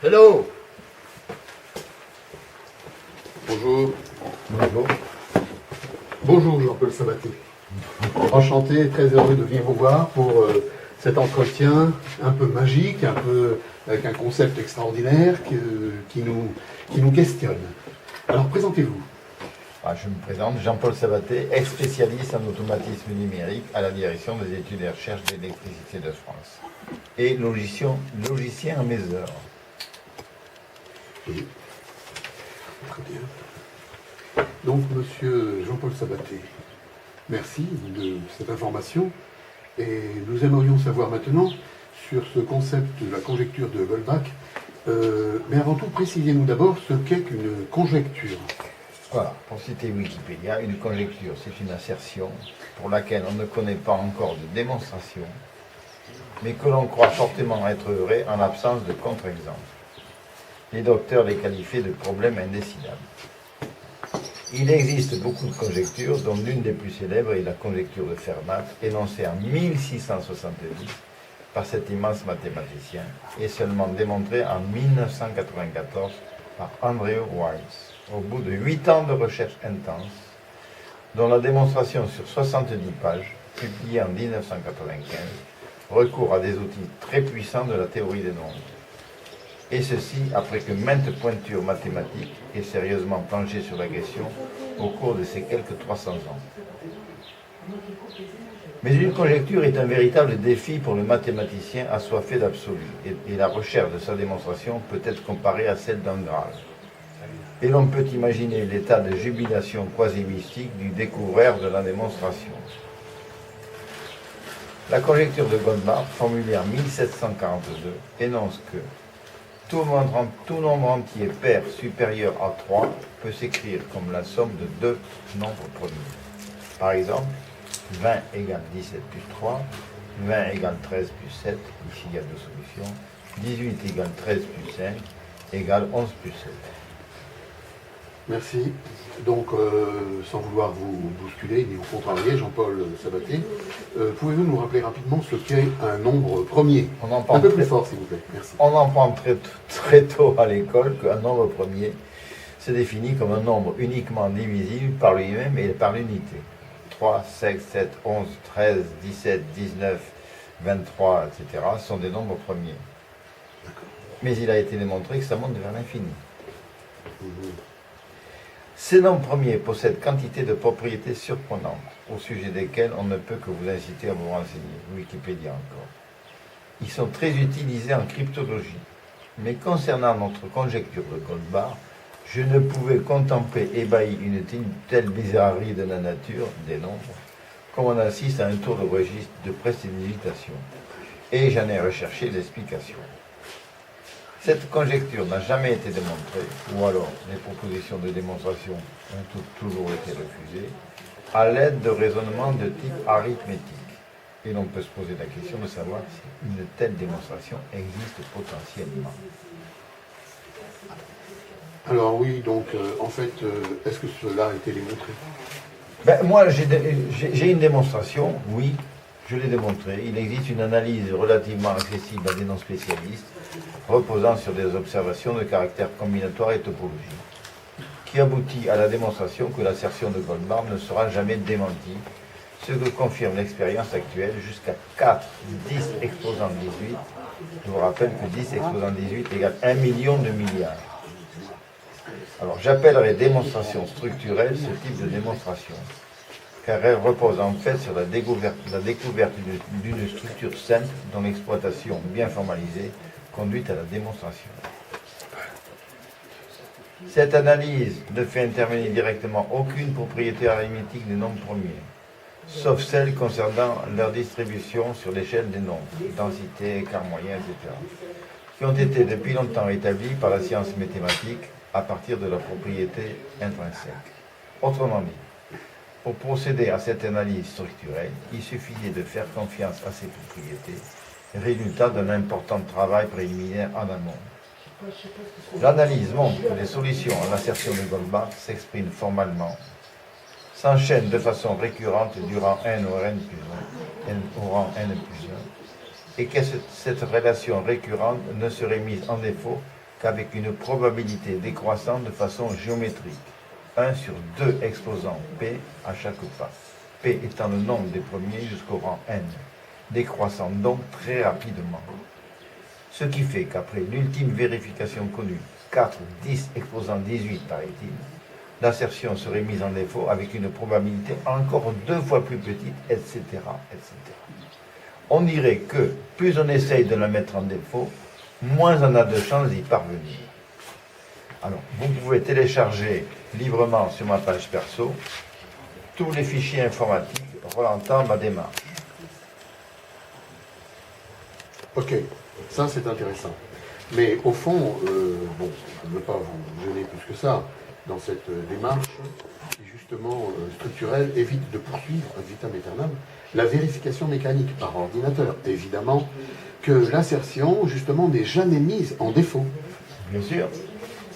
Hello. Bonjour. Bonjour. Bonjour Jean-Paul Sabaté. Enchanté, très heureux de venir vous voir pour cet entretien un peu magique, un peu avec un concept extraordinaire qui nous questionne. Alors présentez-vous. Je me présente, Jean-Paul Sabaté, ex-spécialiste en automatisme numérique à la direction des études et recherches d'électricité de France et logicien à mes heures. Oui. Très bien. Donc monsieur Jean-Paul Sabaté, merci de cette information et nous aimerions savoir maintenant sur ce concept de la conjecture de Goldbach. Mais avant tout, précisez-nous d'abord ce qu'est qu'une conjecture. Voilà, pour citer Wikipédia, une conjecture, c'est une assertion pour laquelle on ne connaît pas encore de démonstration, mais que l'on croit fortement être vrai en l'absence de contre-exemple. Les docteurs les qualifient de problèmes indécidables. Il existe beaucoup de conjectures, dont l'une des plus célèbres est la conjecture de Fermat, énoncée en 1670 par cet immense mathématicien, et seulement démontrée en 1994 par Andrew Wiles, au bout de 8 ans de recherche intense, dont la démonstration sur 70 pages, publiée en 1995, recourt à des outils très puissants de la théorie des nombres. Et ceci après que maintes pointures mathématiques aient sérieusement planché sur la question au cours de ces quelques 300 ans. Mais une conjecture est un véritable défi pour le mathématicien assoiffé d'absolu, et la recherche de sa démonstration peut être comparée à celle d'un Graal. Et l'on peut imaginer l'état de jubilation quasi-mystique du découvreur de la démonstration. La conjecture de Goldbach, formulée en 1742, énonce que tout nombre entier pair supérieur à 3 peut s'écrire comme la somme de deux nombres premiers. Par exemple, 20 égale 17 plus 3, 20 égale 13 plus 7, ici il y a deux solutions, 18 égale 13 plus 5, égale 11 plus 7. Merci. Donc, sans vouloir vous bousculer ni vous contrarier, Jean-Paul Sabaté, pouvez-vous nous rappeler rapidement ce qu'est un nombre premier? Un peu plus fort, s'il vous plaît. Merci. On apprend très tôt à l'école qu'un nombre premier se définit comme un nombre uniquement divisible par lui-même et par l'unité. 3, 5, 7, 11, 13, 17, 19, 23, etc. sont des nombres premiers. Mais il a été démontré que ça monte vers l'infini. Ces nombres premiers possèdent quantité de propriétés surprenantes, au sujet desquelles on ne peut que vous inciter à vous renseigner. Wikipédia encore. Ils sont très utilisés en cryptologie. Mais concernant notre conjecture de Goldbach, je ne pouvais contempler ébahi une telle bizarrerie de la nature, des nombres, comme on assiste à un tour de registre de prestidigitation. Et j'en ai recherché l'explication. Cette conjecture n'a jamais été démontrée, ou alors les propositions de démonstration ont toujours été refusées, à l'aide de raisonnements de type arithmétique. Et l'on peut se poser la question de savoir si une telle démonstration existe potentiellement. Alors oui, donc en fait, est-ce que cela a été démontré? Moi, j'ai une démonstration, oui, je l'ai démontré. Il existe une analyse relativement accessible à des non-spécialistes, reposant sur des observations de caractère combinatoire et topologique, qui aboutit à la démonstration que l'assertion de Goldbach ne sera jamais démentie, ce que confirme l'expérience actuelle jusqu'à 4, 10 exposant 18. Je vous rappelle que 10 exposant 18 égale 1 million de milliards. Alors j'appellerai démonstration structurelle ce type de démonstration, car elle repose en fait sur la découverte d'une structure simple dont l'exploitation bien formalisée conduit à la démonstration. Cette analyse ne fait intervenir directement aucune propriété arithmétique des nombres premiers, sauf celles concernant leur distribution sur l'échelle des nombres, densité, écart moyen, etc., qui ont été depuis longtemps établies par la science mathématique à partir de la propriété intrinsèque. Autrement dit, pour procéder à cette analyse structurelle, il suffisait de faire confiance à ces propriétés, résultat d'un important travail préliminaire en amont. L'analyse montre que les solutions à l'assertion de Goldbach s'expriment formellement, s'enchaînent de façon récurrente durant n au rang n plus 1, et que cette relation récurrente ne serait mise en défaut qu'avec une probabilité décroissant de façon géométrique, 1 sur 2 exposants P à chaque pas, P étant le nombre des premiers jusqu'au rang n, décroissant donc très rapidement. Ce qui fait qu'après l'ultime vérification connue, 4, 10 exposant 18 paraît-il, l'assertion serait mise en défaut avec une probabilité encore 2 fois plus petite, etc., etc. On dirait que plus on essaye de la mettre en défaut, moins on a de chances d'y parvenir. Alors, vous pouvez télécharger librement sur ma page perso tous les fichiers informatiques relatant ma démarche. Ok, ça c'est intéressant. Mais au fond, bon, je ne veux pas vous gêner plus que ça dans cette démarche qui justement structurelle évite de poursuivre ad vitam aeternam la vérification mécanique par ordinateur. Évidemment que l'insertion justement n'est jamais mise en défaut. Bien sûr,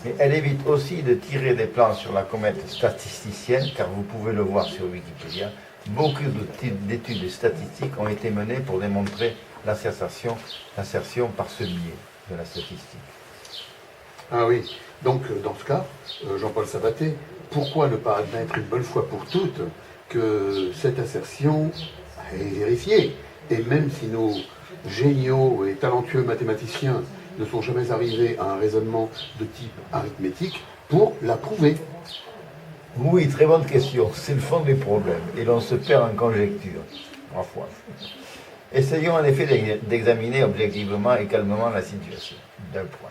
mais elle évite aussi de tirer des plans sur la comète statisticienne, car vous pouvez le voir sur Wikipédia, beaucoup d'études statistiques ont été menées pour démontrer l'assertion par ce biais de la statistique. Ah oui, donc dans ce cas, Jean-Paul Sabaté, pourquoi ne pas admettre une bonne fois pour toutes que cette assertion est vérifiée? Et même si nos géniaux et talentueux mathématiciens ne sont jamais arrivés à un raisonnement de type arithmétique pour la prouver. Oui, très bonne question. C'est le fond du problème. Et l'on se perd en conjecture, parfois. Essayons en effet d'examiner objectivement et calmement la situation, d'un point.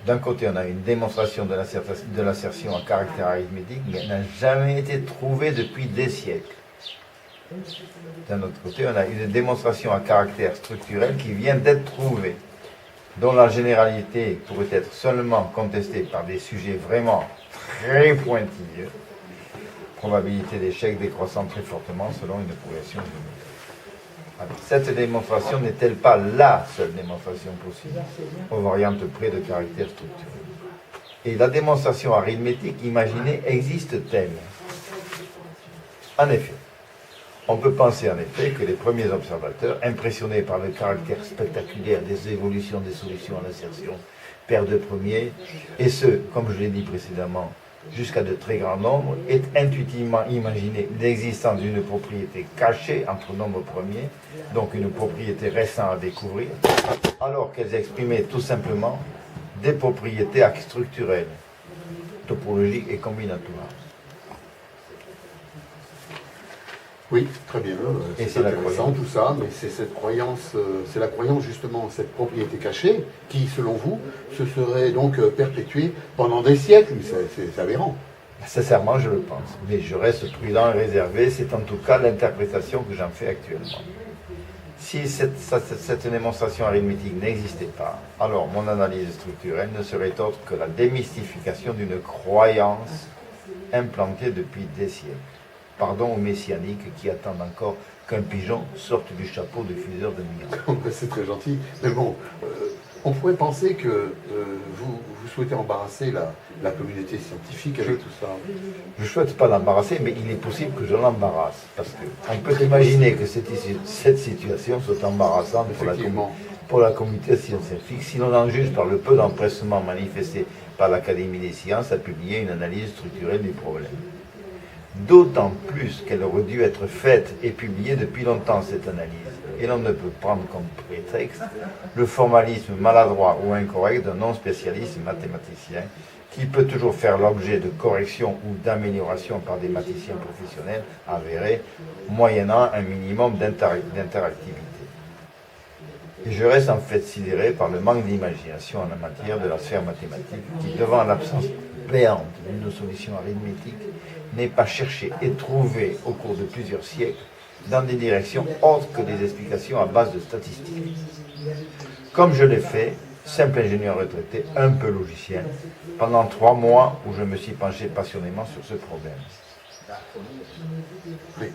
D'un côté, on a une démonstration de l'assertion à caractère arithmétique, mais elle n'a jamais été trouvée depuis des siècles. D'un autre côté, on a une démonstration à caractère structurel qui vient d'être trouvée, dont la généralité pourrait être seulement contestée par des sujets vraiment très pointilleux, probabilité d'échec décroissant très fortement selon une progression géométrique. Alors, cette démonstration n'est-elle pas la seule démonstration possible aux variantes près de caractère structurel? Et la démonstration arithmétique imaginée existe-t-elle? En effet, on peut penser en effet que les premiers observateurs, impressionnés par le caractère spectaculaire des évolutions des solutions à l'assertion paire de premiers, et ce, comme je l'ai dit précédemment, jusqu'à de très grands nombres, aient intuitivement imaginé l'existence d'une propriété cachée entre nombres premiers, donc une propriété récente à découvrir, alors qu'elles exprimaient tout simplement des propriétés structurelles, topologiques et combinatoires. Oui, très bien. Et c'est intéressant tout ça, mais c'est cette croyance, c'est la croyance justement, cette propriété cachée, qui, selon vous, se serait donc perpétuée pendant des siècles. C'est aberrant. Sincèrement, je le pense. Mais je reste prudent et réservé. C'est en tout cas l'interprétation que j'en fais actuellement. Si cette démonstration arithmétique n'existait pas, alors mon analyse structurelle ne serait autre que la démystification d'une croyance implantée depuis des siècles. Pardon aux messianiques qui attendent encore qu'un pigeon sorte du chapeau de fuseur de migrants. C'est très gentil. Mais bon, on pourrait penser que vous souhaitez embarrasser la communauté scientifique avec tout ça. Je ne souhaite pas l'embarrasser, mais il est possible que je l'embarrasse. Parce qu'on peut imaginer que cette situation soit embarrassante pour la communauté scientifique, si l'on en juge par le peu d'empressement manifesté par l'Académie des sciences à publier une analyse structurelle du problème. D'autant plus qu'elle aurait dû être faite et publiée depuis longtemps, cette analyse. Et l'on ne peut prendre comme prétexte le formalisme maladroit ou incorrect d'un non-spécialiste mathématicien qui peut toujours faire l'objet de corrections ou d'améliorations par des mathématiciens professionnels avérés, moyennant un minimum d'interactivité. Et je reste en fait sidéré par le manque d'imagination en la matière de la sphère mathématique qui, devant l'absence béante d'une solution arithmétique, n'est pas cherché et trouvé au cours de plusieurs siècles dans des directions autres que des explications à base de statistiques. Comme je l'ai fait, simple ingénieur retraité, un peu logicien, pendant 3 mois où je me suis penché passionnément sur ce problème. Oui.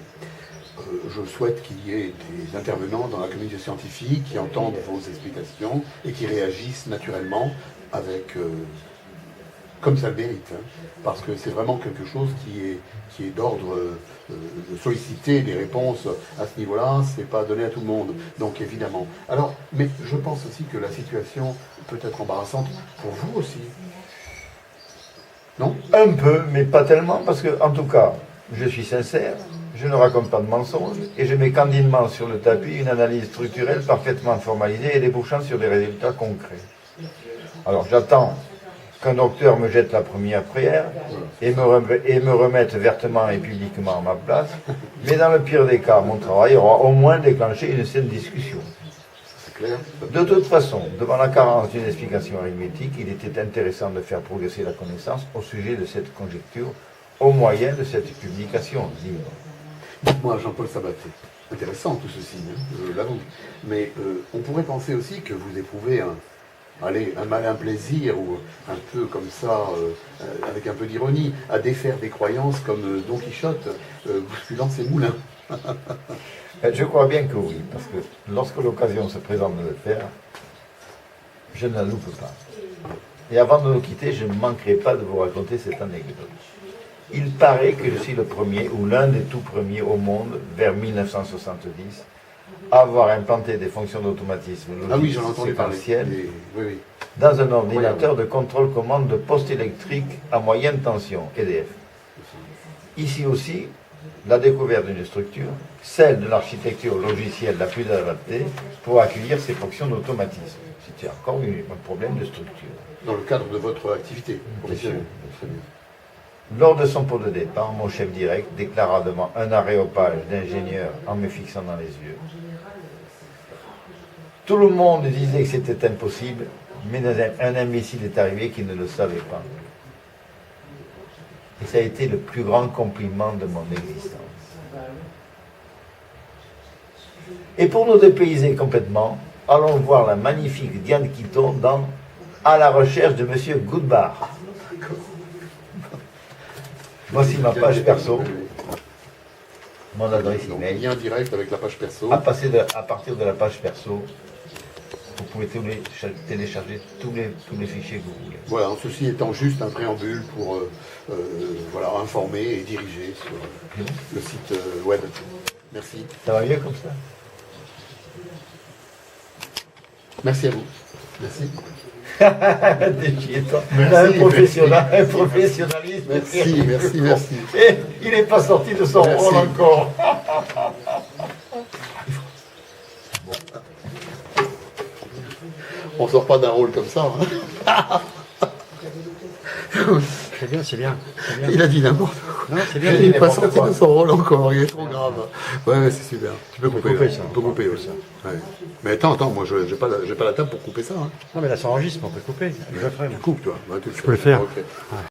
Je souhaite qu'il y ait des intervenants dans la communauté scientifique qui entendent vos explications et qui réagissent naturellement avec comme ça le mérite, hein, parce que c'est vraiment quelque chose qui est d'ordre de solliciter des réponses à ce niveau-là, c'est pas donné à tout le monde, donc évidemment. Alors, mais je pense aussi que la situation peut être embarrassante pour vous aussi. Non? Un peu, mais pas tellement, parce que, en tout cas, je suis sincère, je ne raconte pas de mensonges, et je mets candidement sur le tapis une analyse structurelle parfaitement formalisée et débouchant sur des résultats concrets. Alors j'attends qu'un docteur me jette la première prière et me remette vertement et publiquement à ma place, mais dans le pire des cas, mon travail aura au moins déclenché une saine discussion. C'est clair? De toute façon, devant la carence d'une explication arithmétique, il était intéressant de faire progresser la connaissance au sujet de cette conjecture au moyen de cette publication libre. Dites-moi, Jean-Paul Sabaté, intéressant tout ceci, hein, je l'avoue, mais on pourrait penser aussi que vous éprouvez un malin plaisir, ou un peu comme ça, avec un peu d'ironie, à défaire des croyances comme Don Quichotte, bousculant ses moulins. Je crois bien que oui, parce que lorsque l'occasion se présente de le faire, je ne la loupe pas. Et avant de nous quitter, je ne manquerai pas de vous raconter cette anecdote. Il paraît que je suis le premier, ou l'un des tout premiers au monde, vers 1970, à avoir implanté des fonctions d'automatisme Ah oui, j'en ai entendu parler. séquentielles Oui, oui. dans un ordinateur de contrôle-commande de poste électrique à moyenne tension, EDF. Ici aussi, la découverte d'une structure, celle de l'architecture logicielle la plus adaptée pour accueillir ces fonctions d'automatisme. C'était encore un problème de structure. Dans le cadre de votre activité professionnelle. Très bien. Lors de son pot de départ, mon chef direct déclara devant un aréopage d'ingénieurs en me fixant dans les yeux. Tout le monde disait que c'était impossible, mais un imbécile est arrivé qui ne le savait pas. Et ça a été le plus grand compliment de mon existence. Et pour nous dépayser complètement, allons voir la magnifique Diane Quitton dans À la recherche de Monsieur Goodbar. Voici ma page perso, mon adresse Donc, email. lien direct avec la page perso. À partir de la page perso, vous pouvez télécharger tous les fichiers que vous voulez. Voilà, ceci étant juste un préambule pour voilà, informer et diriger sur le site web. Merci. Ça va mieux comme ça? Merci à vous. Merci. Déchiétant. Merci, Un professionnalisme. Merci. Et il n'est pas sorti de son Merci. rôle encore. On sort pas d'un rôle comme ça. Hein. C'est bien. Il a dit n'importe quoi. Non, c'est bien. Il n'est pas n'importe sorti quoi. de son rôle encore, il est trop grave. Ouais, c'est super. Tu peux couper, couper là. ça. Tu peux couper, ouais. Ouais. Mais attends, moi je n'ai pas la table pour couper ça. Hein. Non, mais là, ça enregistre, on peut couper. Je le ferai. moi. Coupe, toi. Ouais, tu peux le faire. Ok.